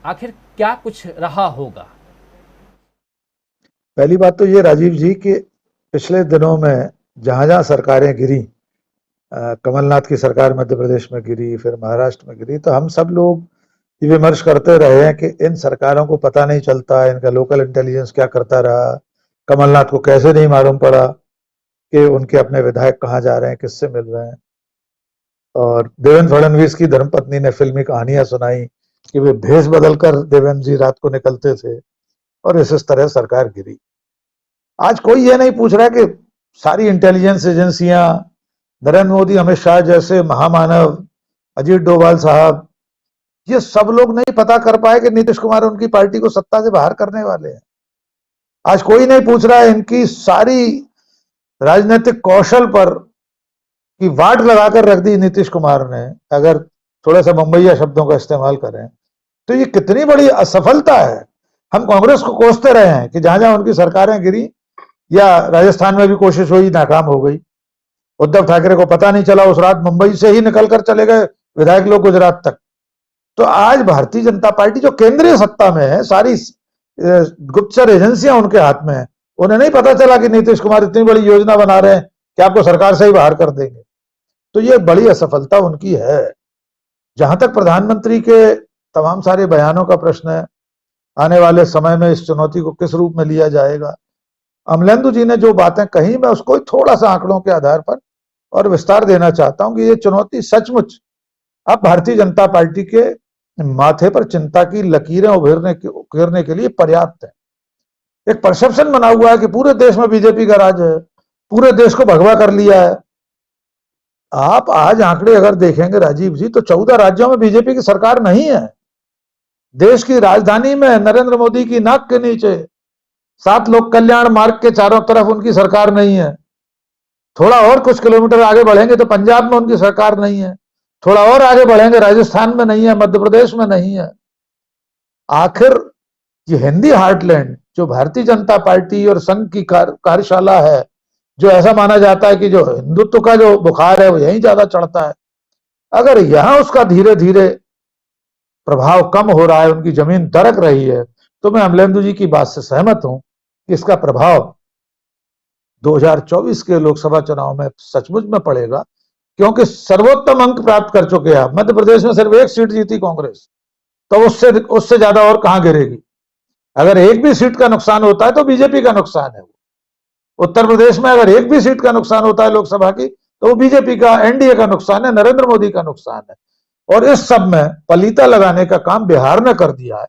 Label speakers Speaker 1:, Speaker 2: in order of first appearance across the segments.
Speaker 1: आखिर क्या कुछ रहा होगा?
Speaker 2: पहली बात तो ये राजीव जी कि पिछले दिनों में जहां जहां सरकारें गिरी, कमलनाथ की सरकार मध्य प्रदेश में गिरी, फिर महाराष्ट्र में गिरी, तो हम सब लोग ये विमर्श करते रहे हैं कि इन सरकारों को पता नहीं चलता, इनका लोकल इंटेलिजेंस क्या करता रहा, कमलनाथ को कैसे नहीं मालूम पड़ा कि उनके अपने विधायक कहाँ जा रहे हैं, किससे मिल रहे हैं। और देवेंद्र फडणवीस की धर्मपत्नी ने फिल्मी कहानियां सुनाई कि वे भेष बदलकर देवेंद्र जी रात को निकलते थे, और इस तरह सरकार गिरी। आज कोई ये नहीं पूछ रहा कि सारी इंटेलिजेंस एजेंसियां, नरेंद्र मोदी, अमित शाह जैसे महामानव, अजीत डोभाल साहब, ये सब लोग नहीं पता कर पाए कि नीतीश कुमार उनकी पार्टी को सत्ता से बाहर करने वाले हैं। आज कोई नहीं पूछ रहा है इनकी सारी राजनीतिक कौशल पर की वाट लगाकर रख दी नीतीश कुमार ने, अगर थोड़ा सा मुंबईया शब्दों का इस्तेमाल करें तो। ये कितनी बड़ी असफलता है। हम कांग्रेस को कोसते रहे हैं कि जहां जहां उनकी सरकारें गिरी, या राजस्थान में भी कोशिश हुई, नाकाम हो गई। उद्धव ठाकरे को पता नहीं चला, उस रात मुंबई से ही निकलकर चले गए विधायक लोग गुजरात तक। तो आज भारतीय जनता पार्टी जो केंद्रीय सत्ता में है, सारी गुप्तचर एजेंसियां उनके हाथ में है, उन्हें नहीं पता चला कि नीतीश कुमार इतनी बड़ी योजना बना रहे हैं कि आपको सरकार से ही बाहर कर देंगे। तो ये बड़ी असफलता उनकी है। जहां तक प्रधानमंत्री के तमाम सारे बयानों का प्रश्न है, आने वाले समय में इस चुनौती को किस रूप में लिया जाएगा, अमलेंदु जी ने जो बातें कही, मैं उसको थोड़ा सा आंकड़ों के आधार पर और विस्तार देना चाहता हूं कि ये चुनौती सचमुच अब भारतीय जनता पार्टी के माथे पर चिंता की लकीरें उकेरने के लिए पर्याप्त है। एक परसेप्शन बना हुआ है कि पूरे देश में बीजेपी का राज है, पूरे देश को भगवा कर लिया है। आप आज आंकड़े अगर देखेंगे राजीव जी, तो 14 राज्यों में बीजेपी की सरकार नहीं है। देश की राजधानी में नरेंद्र मोदी की नाक के नीचे 7 लोक कल्याण मार्ग के चारों तरफ उनकी सरकार नहीं है। थोड़ा और कुछ किलोमीटर आगे बढ़ेंगे तो पंजाब में उनकी सरकार नहीं है। थोड़ा और आगे बढ़ेंगे, राजस्थान में नहीं है, मध्य प्रदेश में नहीं है। आखिर ये हिंदी हार्टलैंड जो भारतीय जनता पार्टी और संघ की कार्यशाला है, जो ऐसा माना जाता है कि जो हिंदुत्व का जो बुखार है वो यहीं ज्यादा चढ़ता है, अगर यहां उसका धीरे धीरे प्रभाव कम हो रहा है, उनकी जमीन दरक रही है, तो मैं अमलेंदु जी की बात से सहमत हूं कि इसका प्रभाव 2024 के लोकसभा चुनाव में सचमुच में पड़ेगा। क्योंकि सर्वोत्तम अंक प्राप्त कर चुके हैं। मध्य प्रदेश में सिर्फ 1 सीट जीती कांग्रेस, तो उससे ज्यादा और कहां गिरेगी। अगर एक भी सीट का नुकसान होता है तो बीजेपी का नुकसान है। उत्तर प्रदेश में अगर एक भी सीट का नुकसान होता है लोकसभा की, तो वो बीजेपी का, एनडीए का नुकसान है, नरेंद्र मोदी का नुकसान है। और इस सब में पलीता लगाने का काम बिहार ने कर दिया है,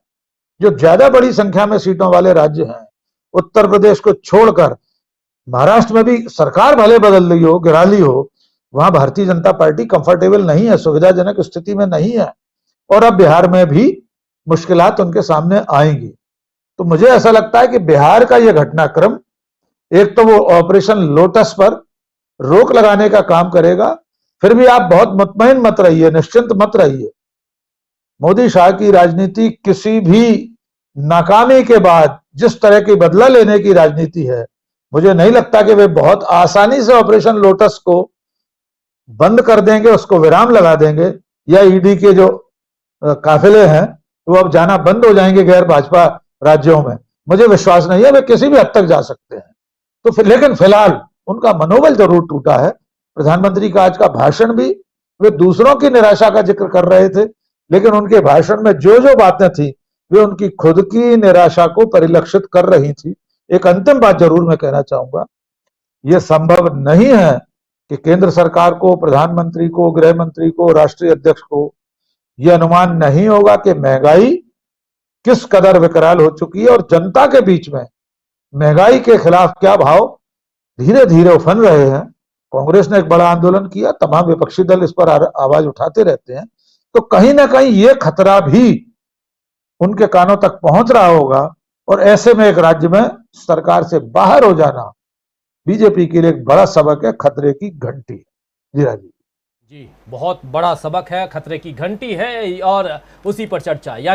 Speaker 2: जो ज्यादा बड़ी संख्या में सीटों वाले राज्य हैं। उत्तर प्रदेश को छोड़कर महाराष्ट्र में भी सरकार भले बदल रही हो, गिरा ली हो, वहां भारतीय जनता पार्टी कंफर्टेबल नहीं है, सुविधाजनक स्थिति में नहीं है। और अब बिहार में भी मुश्किलात उनके सामने आएंगी। तो मुझे ऐसा लगता है कि बिहार का यह घटनाक्रम, एक तो वो ऑपरेशन लोटस पर रोक लगाने का काम करेगा। फिर भी आप बहुत मुतमईन मत रहिए, निश्चिंत मत रहिए। मोदी शाह की राजनीति किसी भी नाकामी के बाद जिस तरह की बदला लेने की राजनीति है, मुझे नहीं लगता कि वे बहुत आसानी से ऑपरेशन लोटस को बंद कर देंगे, उसको विराम लगा देंगे, या ईडी के जो काफिले हैं वो अब जाना बंद हो जाएंगे गैर भाजपा राज्यों में। मुझे विश्वास नहीं है, वे किसी भी हद तक जा सकते हैं। तो फिर लेकिन फिलहाल उनका मनोबल जरूर टूटा है। प्रधानमंत्री का आज का भाषण भी, वे दूसरों की निराशा का जिक्र कर रहे थे, लेकिन उनके भाषण में जो जो बातें थी वे उनकी खुद की निराशा को परिलक्षित कर रही थी। एक अंतिम बात जरूर मैं कहना चाहूंगा, यह संभव नहीं है कि केंद्र सरकार को, प्रधानमंत्री को, गृह मंत्री को, राष्ट्रीय अध्यक्ष को यह अनुमान नहीं होगा कि महंगाई किस कदर विकराल हो चुकी है और जनता के बीच में महंगाई के खिलाफ क्या भाव धीरे धीरे उफन रहे हैं। कांग्रेस ने एक बड़ा आंदोलन किया, तमाम विपक्षी दल इस पर आवाज उठाते रहते हैं। तो कहीं ना कहीं ये खतरा भी उनके कानों तक पहुंच रहा होगा, और ऐसे में एक राज्य में सरकार से बाहर हो जाना बीजेपी के लिए एक बड़ा सबक है, खतरे की घंटी। जी राजीव
Speaker 1: जी, बहुत बड़ा सबक है, खतरे की घंटी है, और उसी पर चर्चा।